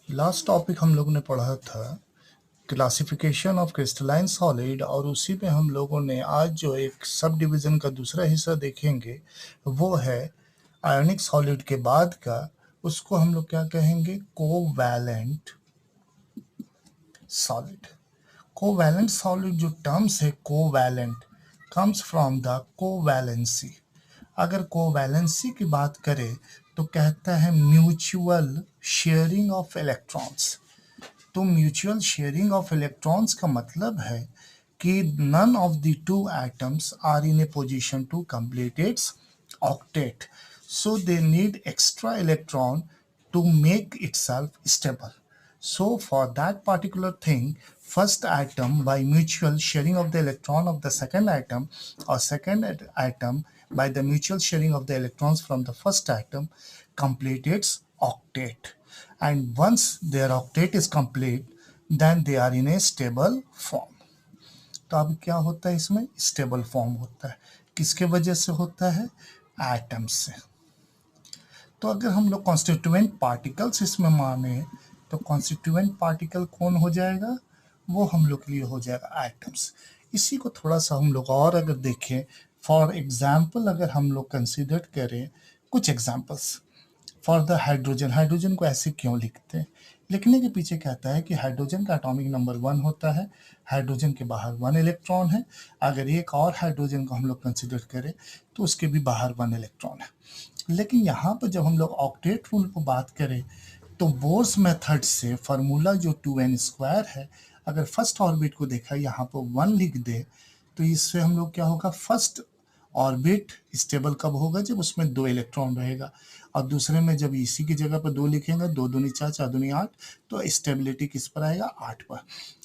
Last topic हम लोगों ने पढ़ा था क्लासिफिकेशन ऑफ क्रिस्टलाइन सॉलिड, और उसी में हम लोगों ने आज जो एक सब डिवीजन का दूसरा हिस्सा देखेंगे वो है आयोनिक सॉलिड के बाद का, उसको हम लोग क्या कहेंगे, कोवैलेंट सॉलिड। कोवैलेंट सॉलिड जो टर्म्स है covalent comes from the covalency. अगर कोवैलेंसी की बात करें तो कहता है म्यूचुअल शेयरिंग ऑफ इलेक्ट्रॉन्स। तो म्यूचुअल शेयरिंग ऑफ इलेक्ट्रॉन्स का मतलब है कि none of the two atoms are in a position to complete its octet, so they need extra electron to make itself stable. So for that particular thing, first atom by mutual sharing of the electron of the second atom, or second atom by the mutual sharing of the electrons from the first atom, complete its octet. And once their octet is complete, then they are in a stable form. तो अब क्या होता है, इसमें stable form होता है। किसके वजह से होता है? एटम्स से। तो अगर हम लोग कॉन्स्टिट्यूएंट पार्टिकल्स इसमें माने तो कॉन्स्टिट्यूएंट पार्टिकल कौन हो जाएगा? वो हम लोग के लिए हो जाएगा एटम्स। इसी को थोड़ा सा हम लोग और अगर देखें, फॉर एग्जाम्पल अगर हम लोग कंसिडर करें कुछ examples for the hydrogen. Hydrogen को ऐसे क्यों लिखते हैं? लिखने के पीछे कहता है कि हाइड्रोजन का एटॉमिक नंबर 1 होता है, हाइड्रोजन के बाहर 1 इलेक्ट्रॉन है। अगर एक और हाइड्रोजन को हम लोग कंसिडर करें तो उसके भी बाहर 1 इलेक्ट्रॉन है। लेकिन यहाँ पर जब हम लोग ऑक्टेट रूल पर बात करें तो बोर्स मेथड से फार्मूला जो 2n² है, अगर फर्स्ट ऑर्बिट को देखा यहाँ पर 1 लिख दे तो इससे हम लोग क्या होगा, फर्स्ट ऑर्बिट स्टेबल कब होगा? जब उसमें 2 इलेक्ट्रॉन रहेगा। और दूसरे में जब इसी की जगह पर 2 लिखेंगे, 2 दूनी 4, 4 दूनी 8, तो स्टेबिलिटी किस पर आएगा? 8 पर।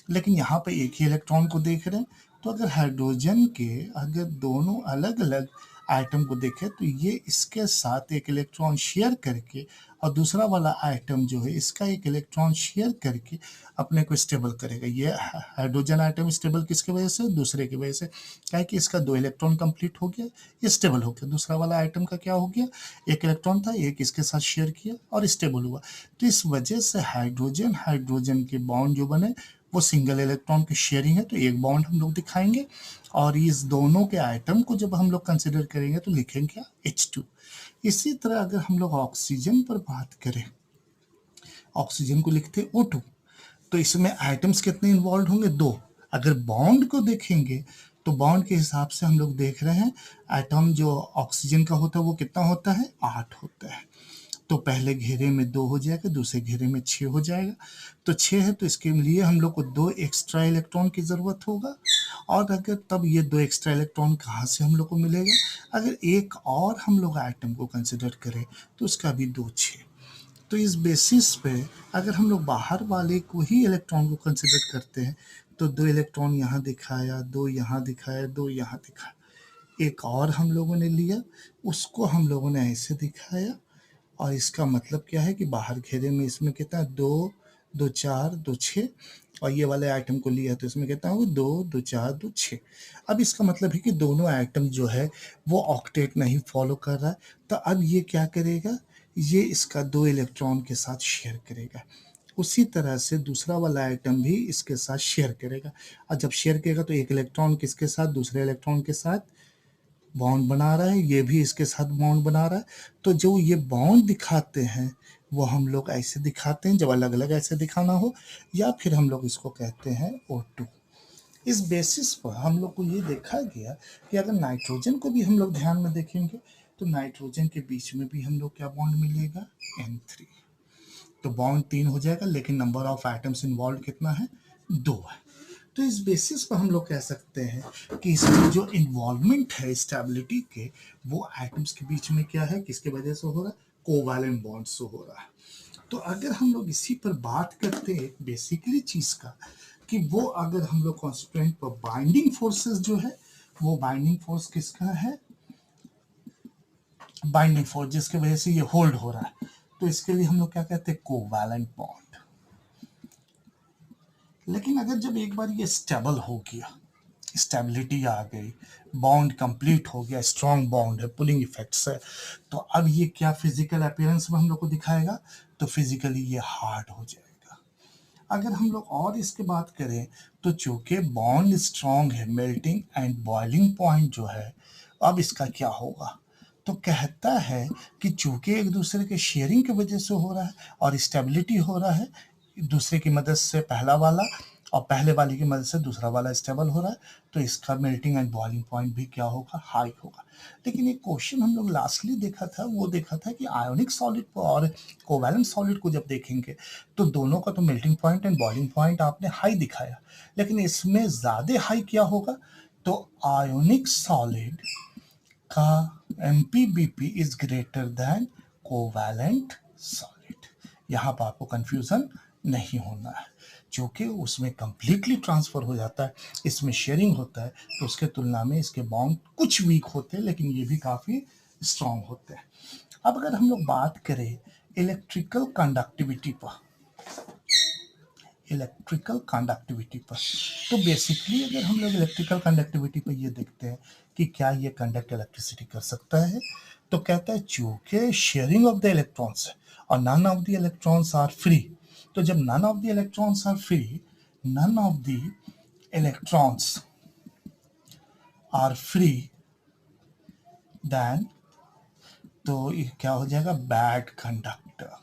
लेकिन यहाँ पे एक ही इलेक्ट्रॉन को देख रहे हैं, तो अगर हाइड्रोजन के अगर दोनों अलग अलग आइटम को देखें तो ये इसके साथ एक इलेक्ट्रॉन शेयर करके और दूसरा वाला आइटम जो है इसका एक इलेक्ट्रॉन शेयर करके अपने को स्टेबल करेगा। ये हाइड्रोजन आइटम स्टेबल किसकी वजह से? दूसरे की वजह से। क्या है कि इसका 2 इलेक्ट्रॉन कंप्लीट हो गया, ये स्टेबल हो गया। दूसरा वाला आइटम का क्या हो गया? एक इलेक्ट्रॉन था, एक इसके साथ शेयर किया और स्टेबल हुआ। तो इस वजह से हाइड्रोजन हाइड्रोजन के बॉन्ड जो बने वो सिंगल इलेक्ट्रॉन की शेयरिंग है, तो एक बॉन्ड हम लोग दिखाएंगे। और इस दोनों के आइटम को जब हम लोग कंसिडर करेंगे तो लिखेंगे क्या? H2। इसी तरह अगर हम लोग ऑक्सीजन पर बात करें, ऑक्सीजन को लिखते O2, तो इसमें आइटम्स कितने इन्वॉल्व होंगे? 2। अगर बॉन्ड को देखेंगे तो बॉन्ड के हिसाब से हम लोग देख रहे हैं एटम जो ऑक्सीजन का होता है वो कितना होता है? 8 होता है। तो पहले घेरे में 2 हो जाएगा, दूसरे घेरे में 6 हो जाएगा। तो 6 है तो इसके लिए हम लोग को 2 एक्स्ट्रा इलेक्ट्रॉन की ज़रूरत होगा। और अगर तब ये 2 एक्स्ट्रा इलेक्ट्रॉन कहाँ से हम लोग को मिलेगा? अगर एक और हम लोग आइटम को कंसिडर करें तो उसका भी 2 6। तो इस बेसिस पे अगर हम लोग बाहर वाले को ही इलेक्ट्रॉन को कंसिडर करते हैं तो 2 इलेक्ट्रॉन यहाँ दिखाया, 2 यहाँ दिखाया, 2 यहाँ दिखाया। एक और हम लोगों ने लिया, उसको हम लोगों ने ऐसे दिखाया। और इसका मतलब क्या है कि बाहर घेरे में इसमें कितना? 2 2 4 2 6। और ये वाले आइटम को लिया तो इसमें कितना होगा? 2 2 4 2 6। अब इसका मतलब है कि दोनों आइटम जो है वो ऑक्टेट नहीं फॉलो कर रहा है। तो अब ये क्या करेगा? ये इसका 2 इलेक्ट्रॉन के साथ शेयर करेगा। उसी तरह से दूसरा वाला आइटम भी इसके साथ शेयर करेगा। और जब शेयर करेगा तो एक इलेक्ट्रॉन किसके साथ? दूसरे इलेक्ट्रॉन के साथ बॉन्ड बना रहा है, ये भी इसके साथ बॉन्ड बना रहा है। तो जो ये बॉन्ड दिखाते हैं वो हम लोग ऐसे दिखाते हैं जब अलग अलग ऐसे दिखाना हो, या फिर हम लोग इसको कहते हैं O2। इस बेसिस पर हम लोग को ये देखा गया कि अगर नाइट्रोजन को भी हम लोग ध्यान में देखेंगे तो नाइट्रोजन के बीच में भी हम लोग क्या बॉन्ड मिलेगा? N3। तो बॉन्ड 3 हो जाएगा, लेकिन नंबर ऑफ एटम्स इन्वॉल्व कितना है? 2 है। तो इस बेसिस पर हम लोग कह सकते हैं कि इसमें जो इन्वॉल्वमेंट है स्टेबिलिटी के, वो एटम्स के बीच में क्या है, किसके वजह से हो रहा है? कोवैलेंट बॉन्ड से हो रहा है। तो अगर हम लोग इसी पर बात करते हैं बेसिकली चीज का, कि वो अगर हम लोग कॉन्स्टिट्यूएंट पर बाइंडिंग फोर्सेस जो है, वो बाइंडिंग फोर्स किसका है? बाइंडिंग फोर्स जिसके वजह से ये होल्ड हो रहा है, तो इसके लिए हम लोग क्या कहते हैं? Covalent bond. लेकिन अगर जब एक बार ये स्टेबल हो गया, स्टेबिलिटी आ गई, बॉन्ड कंप्लीट हो गया, स्ट्रॉन्ग बॉन्ड है, पुलिंग इफेक्ट्स है, तो अब ये क्या फिजिकल अपीयरेंस में हम लोग को दिखाएगा? तो फिजिकली ये हार्ड हो जाएगा। अगर हम लोग और इसके बात करें तो चूंकि बॉन्ड स्ट्रांग है, मेल्टिंग एंड बॉइलिंग पॉइंट जो है, अब इसका क्या होगा? तो कहता है कि चूंकि एक दूसरे के शेयरिंग की वजह से हो रहा है और स्टेबिलिटी हो रहा है, दूसरे की मदद से पहला वाला और पहले वाले की मदद से दूसरा वाला स्टेबल हो रहा है, तो इसका मेल्टिंग एंड बॉइलिंग पॉइंट भी क्या होगा? हाई होगा। लेकिन एक क्वेश्चन हम लोग लास्टली देखा था, वो देखा था कि आयोनिक सॉलिड और कोवैलेंट सॉलिड को जब देखेंगे तो दोनों का तो melting point and boiling point आपने हाई दिखाया, लेकिन इसमें ज्यादा हाई क्या होगा? तो आयोनिक सॉलिड का MPBP is greater than covalent solid. यहाँ पर आपको कंफ्यूजन नहीं होना है, क्योंकि उसमें कंप्लीटली ट्रांसफर हो जाता है, इसमें शेयरिंग होता है, तो उसके तुलना में इसके बॉन्ड कुछ वीक होते हैं, लेकिन ये भी काफी स्ट्रांग होते हैं। अब अगर हम लोग बात करें इलेक्ट्रिकल कंडक्टिविटी पर, इलेक्ट्रिकल कंडक्टिविटी पर, तो बेसिकली अगर हम लोग इलेक्ट्रिकल कंडक्टिविटी पर ये देखते हैं कि क्या ये कंडक्ट इलेक्ट्रिसिटी कर सकता है, तो कहता है चूंकि शेयरिंग ऑफ द इलेक्ट्रॉन्स है और none of the electrons are free, तो जब none of the electrons are free, none of the electrons are free, then तो ये क्या हो जाएगा? Bad conductor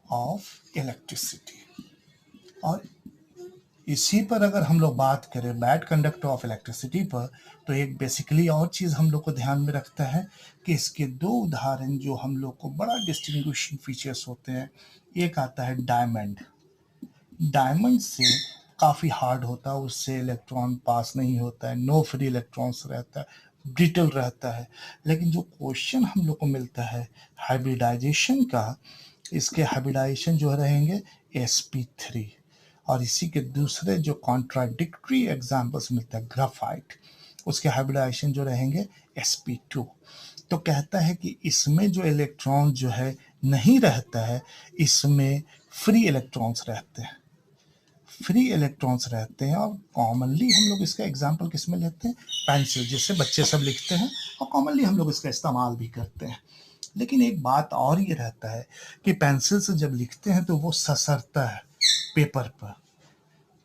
of electricity. और इसी पर अगर हम लोग बात करें बैड कंडक्टर ऑफ इलेक्ट्रिसिटी पर, तो एक बेसिकली और चीज़ हम लोग को ध्यान में रखता है कि इसके दो उदाहरण जो हम लोग को बड़ा डिस्टिंग्विशिंग फीचर्स होते हैं, एक आता है डायमंड। डायमंड से काफ़ी हार्ड होता है, उससे इलेक्ट्रॉन पास नहीं होता है, नो फ्री इलेक्ट्रॉन्स रहता है, ब्रिटल रहता है। लेकिन जो क्वेश्चन हम लोग को मिलता है हाइब्रिडाइजेशन का, इसके हाइब्रिडाइजेशन जो रहेंगे sp3, और इसी के दूसरे जो कॉन्ट्राडिक्टरी एग्जाम्पल्स मिलते हैं ग्राफाइट, उसके हाइब्रिडाइजेशन जो रहेंगे sp2। तो कहता है कि इसमें जो इलेक्ट्रॉन जो है नहीं रहता है, इसमें फ्री इलेक्ट्रॉन्स रहते हैं, फ्री इलेक्ट्रॉन्स रहते हैं। और कॉमनली हम लोग इसका एग्जांपल किस में लेते हैं? पेंसिल, जिससे बच्चे सब लिखते हैं, और कॉमनली हम लोग इसका इस्तेमाल भी करते हैं। लेकिन एक बात और ये रहता है कि पेंसिल से जब लिखते हैं तो वो ससरता है पेपर पर,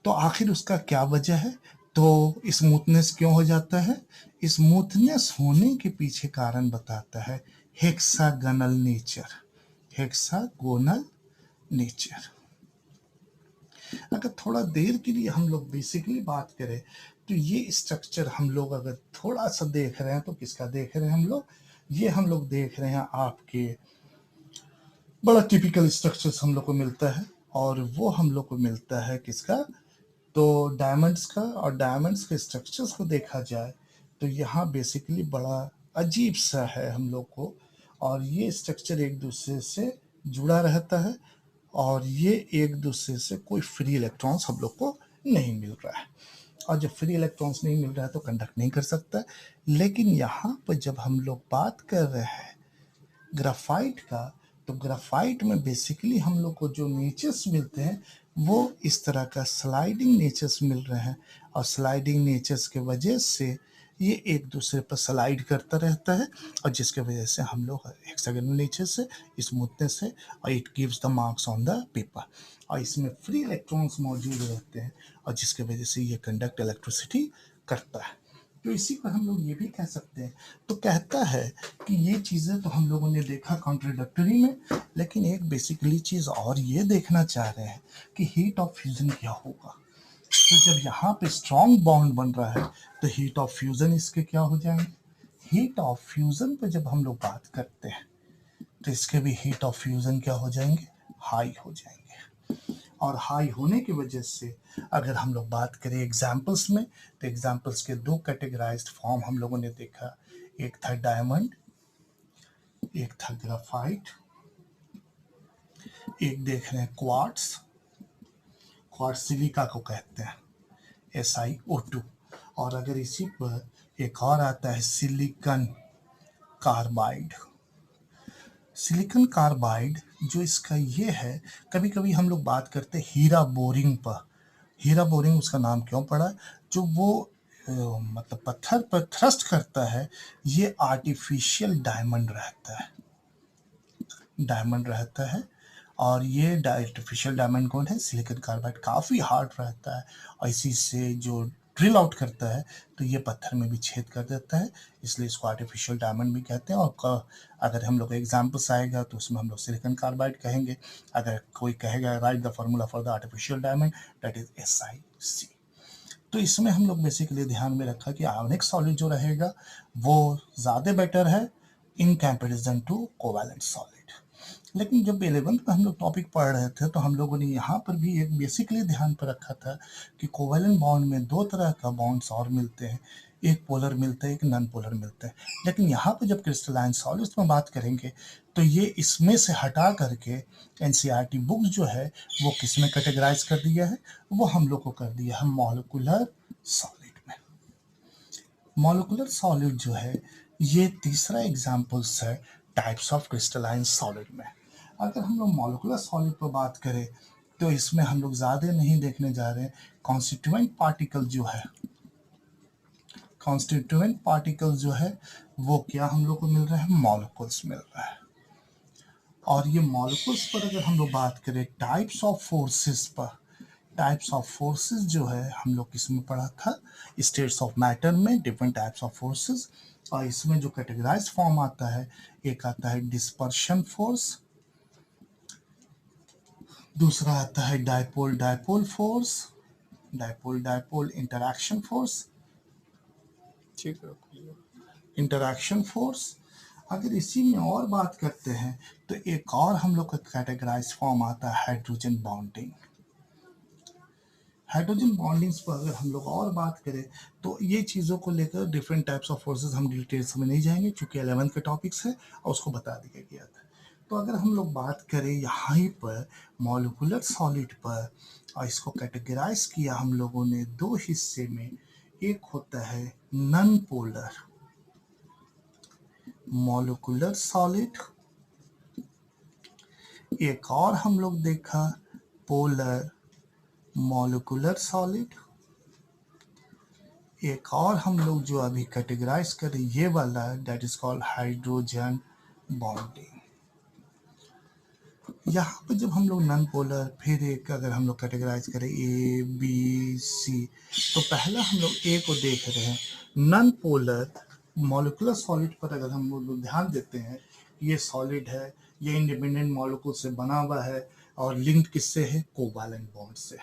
तो आखिर उसका क्या वजह है? तो स्मूथनेस क्यों हो जाता है? स्मूथनेस होने के पीछे कारण बताता है हेक्सागोनल नेचर, हेक्सागोनल नेचर। अगर थोड़ा देर के लिए हम लोग बेसिकली बात करें तो ये स्ट्रक्चर हम लोग अगर थोड़ा सा देख रहे हैं तो किसका देख रहे हैं हम लोग? ये हम लोग देख रहे हैं आपके बड़ा टिपिकल स्ट्रक्चर्स हम लोग को मिलता है, और वो हम लोग को मिलता है किसका? तो डायमंड्स का। और डायमंड्स के स्ट्रक्चर्स को देखा जाए तो यहाँ बेसिकली बड़ा अजीब सा है हम लोग को, और ये स्ट्रक्चर एक दूसरे से जुड़ा रहता है, और ये एक दूसरे से कोई फ्री इलेक्ट्रॉन्स हम लोग को नहीं मिल रहा है, और जब फ्री इलेक्ट्रॉन्स नहीं मिल रहा है तो कंडक्ट नहीं कर सकता। लेकिन यहाँ पर जब हम लोग बात कर रहे हैं ग्राफाइट का, तो ग्राफाइट में बेसिकली हम लोग को जो नेचर्स मिलते हैं वो इस तरह का स्लाइडिंग नेचर्स मिल रहे हैं, और स्लाइडिंग नेचर्स के वजह से ये एक दूसरे पर स्लाइड करता रहता है, और जिसके वजह से हम लोग हेक्सागोनल नेचर से, स्मूथनेस से, और it gives the marks on the paper, और इसमें फ्री इलेक्ट्रॉन्स मौजूद रहते हैं, और जिसके वजह से ये कंडक्ट इलेक्ट्रिसिटी करता है। तो इसी पर हम लोग ये भी कह सकते हैं। तो कहता है कि ये चीज़ें तो हम लोगों ने देखा कॉन्ट्रोडक्टरी में, लेकिन एक बेसिकली चीज़ और ये देखना चाह रहे हैं कि हीट ऑफ फ्यूजन क्या होगा। तो जब यहाँ पे स्ट्रॉन्ग बॉन्ड बन रहा है तो हीट ऑफ फ्यूजन इसके क्या हो जाएंगे? हीट ऑफ फ्यूजन पे जब हम लोग बात करते हैं तो इसके भी हीट ऑफ फ्यूजन क्या हो जाएंगे? हाई हो जाएंगे। और हाई होने की वजह से अगर हम लोग बात करें एग्जाम्पल्स में, तो एग्जाम्पल्स के दो कैटेगराइज्ड फॉर्म हम लोगों ने देखा, एक था डायमंड, एक था ग्राफाइट, एक देख रहे हैं क्वार्ट्स, क्वार्ट्स सिलिका को कहते हैं SiO2, और अगर इसी पर एक और आता है सिलिकॉन कार्बाइड। सिलिकॉन कार्बाइड जो इसका ये है, कभी कभी हम लोग बात करते हैं हीरा बोरिंग पर। हीरा बोरिंग उसका नाम क्यों पड़ा? जो वो मतलब पत्थर पर थ्रस्ट करता है, ये आर्टिफिशियल डायमंड रहता है, डायमंड रहता है, और ये आर्टिफिशियल डायमंड कौन है, सिलिकॉन कार्बाइड काफ़ी हार्ड रहता है और इसी से जो ड्रिल आउट करता है तो ये पत्थर में भी छेद कर देता है, इसलिए इसको आर्टिफिशियल डायमंड भी कहते हैं। और अगर हम लोग एग्जाम्पल्स आएगा तो उसमें हम लोग सिलिकॉन कार्बाइड कहेंगे। अगर कोई कहेगा right the formula for the artificial diamond, that is SiC। तो इसमें हम लोग बेसिकली ध्यान में रखा कि आयोनिक सॉलिड जो रहेगा वो ज़्यादा बेटर है in comparison to covalent solid. लेकिन जब 11th में हम लोग टॉपिक पढ़ रहे थे तो हम लोगों ने यहाँ पर भी एक बेसिकली ध्यान पर रखा था कि कोवैलेंट बॉन्ड में दो तरह का बॉन्ड्स और मिलते हैं, एक पोलर मिलता है, एक नॉन पोलर मिलता है। लेकिन यहाँ पर जब क्रिस्टलाइन सॉलिड्स में बात करेंगे तो ये इसमें से हटा करके एनसीईआरटी बुक्स जो है वो किस में कैटेगराइज कर दिया है, वो हम लोग को कर दिया है मॉलिक्यूलर सॉलिड में। मॉलिक्यूलर सॉलिड जो है ये तीसरा एग्जाम्पल्स है टाइप्स ऑफ क्रिस्टलाइन सॉलिड में। अगर हम लोग मॉलिक्यूलर सॉलिड पर बात करें तो इसमें हम लोग ज़्यादा नहीं देखने जा रहे हैं। कॉन्स्टिट्यूएंट पार्टिकल जो है, कॉन्स्टिट्यूएंट पार्टिकल जो है वो क्या हम लोग को मिल रहा है, मॉलिक्यूल्स मिल रहा है। और ये मॉलिक्यूल्स पर अगर हम लोग बात करें टाइप्स ऑफ फोर्सेस पर, टाइप्स ऑफ फोर्सेस जो है हम लोग किसमें पढ़ा था, स्टेट्स ऑफ मैटर में डिफरेंट टाइप्स ऑफ फोर्सेस। और इसमें जो कैटेगराइज फॉर्म आता है, एक आता है डिस्पर्शन फोर्स, दूसरा आता है dipole dipole force, dipole dipole interaction force, ठीक है। Interaction force. अगर इसी में और बात करते हैं तो एक और हम लोग का कैटेगराइज फॉर्म आता है हाइड्रोजन बॉन्डिंग। हाइड्रोजन बॉन्डिंग्स पर अगर हम लोग और बात करें तो ये चीज़ों को लेकर डिफरेंट टाइप्स ऑफ फोर्सेस हम डिटेल्स में नहीं जाएंगे क्योंकि 11th के टॉपिक्स है और उसको बता दिया गया था। तो अगर हम लोग बात करें यहाँ पर मॉलिक्यूलर सॉलिड पर, और इसको कैटेगराइज किया हम लोगों ने दो हिस्से में, एक होता है नॉन पोलर मॉलिक्यूलर सॉलिड, एक और हम लोग देखा पोलर मॉलिक्यूलर सॉलिड, एक और हम लोग जो अभी कैटेगराइज करें ये वाला that is called hydrogen bonding. यहाँ पर जब हम लोग नॉन पोलर, फिर एक अगर हम लोग कैटेगराइज करें ABC, तो पहला हम लोग ए को देख रहे हैं। नॉन पोलर मॉलिक्यूलर सॉलिड पर अगर हम लोग ध्यान देते हैं, ये सॉलिड है, ये इंडिपेंडेंट मॉलिक्यूल से बना हुआ है और लिंक्ड किससे है, कोवैलेंट बॉन्ड से।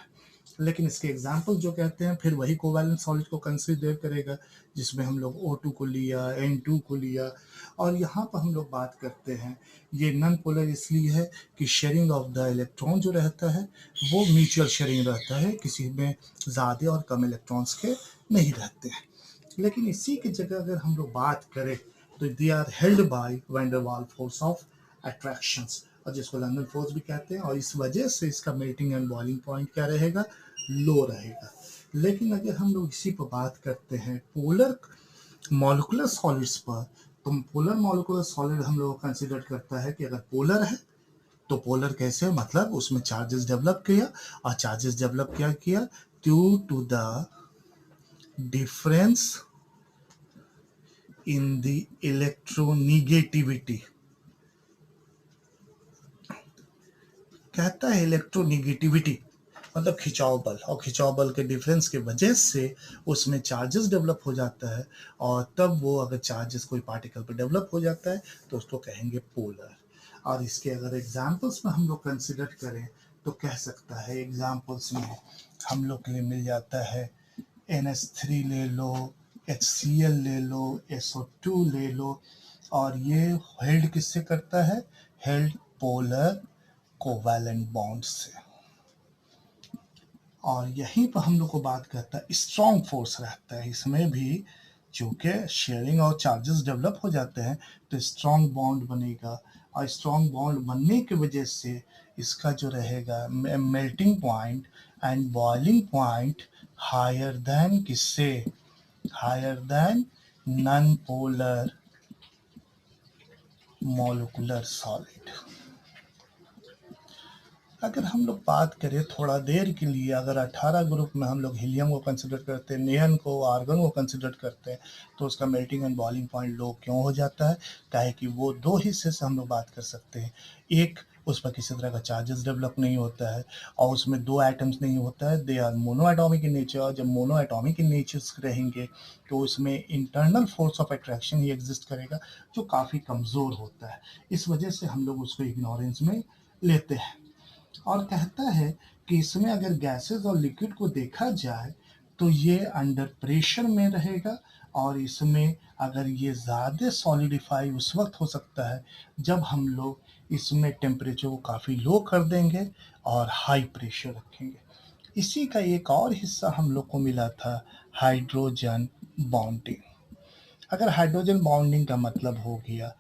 लेकिन इसके एग्जाम्पल जो कहते हैं फिर वही कोवैलेंट सॉलिड को कंसीडर करेगा, जिसमें हम लोग O2 को लिया, N2 को लिया। और यहाँ पर हम लोग बात करते हैं ये नॉन पोलर इसलिए है कि शेयरिंग ऑफ द इलेक्ट्रॉन जो रहता है वो म्यूचुअल शेयरिंग रहता है, किसी में ज़्यादा और कम इलेक्ट्रॉन्स के नहीं रहते हैं। लेकिन इसी की जगह अगर हम लोग बात करें तो they are held by van der Waals force of attractions, और जिसको लंदन फोर्स भी कहते हैं, और इस वजह से इसका मेल्टिंग एंड बॉइलिंग पॉइंट क्या रहेगा, लो रहेगा। लेकिन अगर हम लोग इसी पर बात करते हैं पोलर मॉलिक्यूलर सॉलिड्स पर, तो पोलर मॉलिक्यूलर सॉलिड हम लोग कंसिडर करता है कि अगर पोलर है तो पोलर कैसे, मतलब उसमें चार्जेस डेवलप किया, और चार्जेस डेवलप क्या किया, due to the difference in the electronegativity. कहता है इलेक्ट्रोनिगेटिविटी मतलब खिंचाव बल, और खिंचाव बल के डिफरेंस के वजह से उसमें चार्जेस डेवलप हो जाता है, और तब वो अगर चार्जेस कोई पार्टिकल पे डेवलप हो जाता है तो उसको कहेंगे पोलर। और इसके अगर एग्जांपल्स में हम लोग कंसिडर करें तो कह सकता है एग्जांपल्स में हम लोग के लिए मिल जाता है NH3 ले लो, HCl ले लो, SO2 ले लो, और ये हेल्ड किससे करता है, हेल्ड पोलर कोवैलेंट बॉन्ड से। और यहीं पर हम लोग को बात करता है स्ट्रॉन्ग फोर्स रहता है इसमें भी, चूंकि शेयरिंग और चार्जेस डेवलप हो जाते हैं तो स्ट्रॉन्ग बॉन्ड बनेगा, और स्ट्रॉन्ग बॉन्ड बनने की वजह से इसका जो रहेगा melting point and boiling point higher than किससे, higher than non polar molecular solid. अगर हम लोग बात करें थोड़ा देर के लिए, अगर 18 ग्रुप में हम लोग हीलियम को कंसिडर करते हैं, नियन को, आर्गन को कंसिडर करते हैं, तो उसका मेल्टिंग एंड बॉइलिंग पॉइंट लो क्यों हो जाता है, क्या है कि वो दो हिस्से से हम लोग बात कर सकते हैं, एक उस पर किसी तरह का चार्जेस डेवलप नहीं होता है और उसमें दो एटम्स नहीं होता है, they are mono atomic in nature. और जब मोनो एटॉमिक इन नेचर्स रहेंगे तो उसमें इंटरनल फोर्स ऑफ अट्रैक्शन ही एग्जिस्ट करेगा जो काफ़ी कमज़ोर होता है। इस वजह से हम लोग उसको इग्नोरेंस में लेते हैं। और कहता है कि इसमें अगर गैसेस और लिक्विड को देखा जाए तो ये अंडर प्रेशर में रहेगा और इसमें अगर ये ज़्यादा सॉलिडिफाई उस वक्त हो सकता है जब हम लोग इसमें टेम्परेचर को काफ़ी लो कर देंगे और हाई प्रेशर रखेंगे। इसी का एक और हिस्सा हम लोग को मिला था हाइड्रोजन बॉन्डिंग। अगर हाइड्रोजन बॉन्डिंग का मतलब हो गया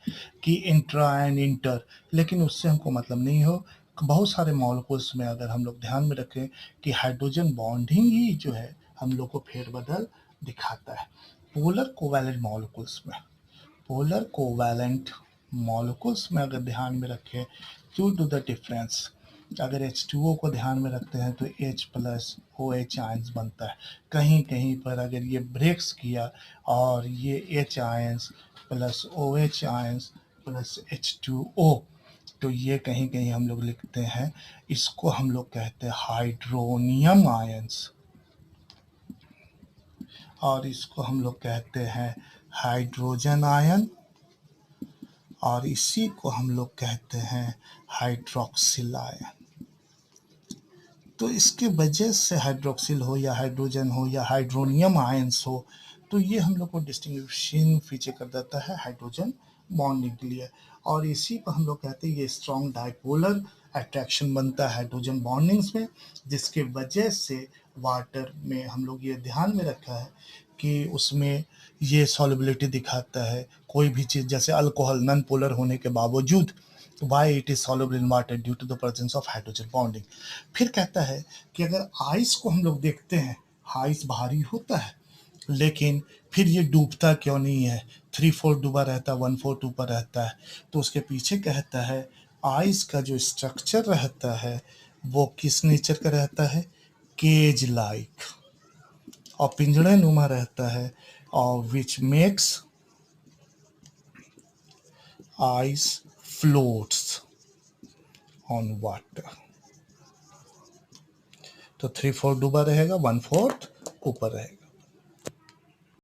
कि इंट्रा एंड इंटर, लेकिन उससे हमको मतलब नहीं हो। बहुत सारे मॉलिक्यूल्स में अगर हम लोग ध्यान में रखें कि हाइड्रोजन बॉन्डिंग ही जो है हम लोग को फेरबदल दिखाता है। पोलर कोवैलेंट मॉलिक्यूल्स में, पोलर कोवैलेंट मॉलिक्यूल्स में अगर ध्यान में रखें ड्यू टू द डिफरेंस, अगर H2O को ध्यान में रखते हैं तो H प्लस OH आयंस बनता है। कहीं कहीं पर अगर ये ब्रेक्स किया और ये H ions plus OH ions plus H2O, तो ये कहीं कहीं हम लोग लिखते हैं, इसको हम लोग कहते हैं हाइड्रोनियम आयंस और इसको हम लोग कहते हैं हाइड्रोजन आयन और इसी को हम लोग कहते हैं हाइड्रोक्सिल आयन। तो इसके वजह से हाइड्रोक्सिल हो या हाइड्रोजन हो या हाइड्रोनियम आयंस हो, तो ये हम लोग को डिस्टिंग्विशिंग फीचर कर देता है हाइड्रोजन बॉन्डिंग के लिए। और इसी को हम लोग कहते हैं ये स्ट्रॉन्ग डाइपोलर अट्रैक्शन बनता है हाइड्रोजन बॉन्डिंग्स में, जिसके वजह से वाटर में हम लोग ये ध्यान में रखा है कि उसमें ये सॉल्युबिलिटी दिखाता है। कोई भी चीज़ जैसे अल्कोहल नॉन पोलर होने के बावजूद why it is soluble in water due to the presence of hydrogen bonding. फिर कहता है कि अगर आइस को हम लोग देखते हैं, आइस भारी होता है लेकिन फिर ये डूबता क्यों नहीं है, 3/4 डूबा रहता है, 1/4 ऊपर रहता है। तो उसके पीछे कहता है आइस का जो स्ट्रक्चर रहता है वो किस नेचर का रहता है, केज लाइक और पिंजड़े नुमा रहता है और which makes ice floats on water. तो 3/4 डूबा रहेगा, 1/4 ऊपर रहेगा।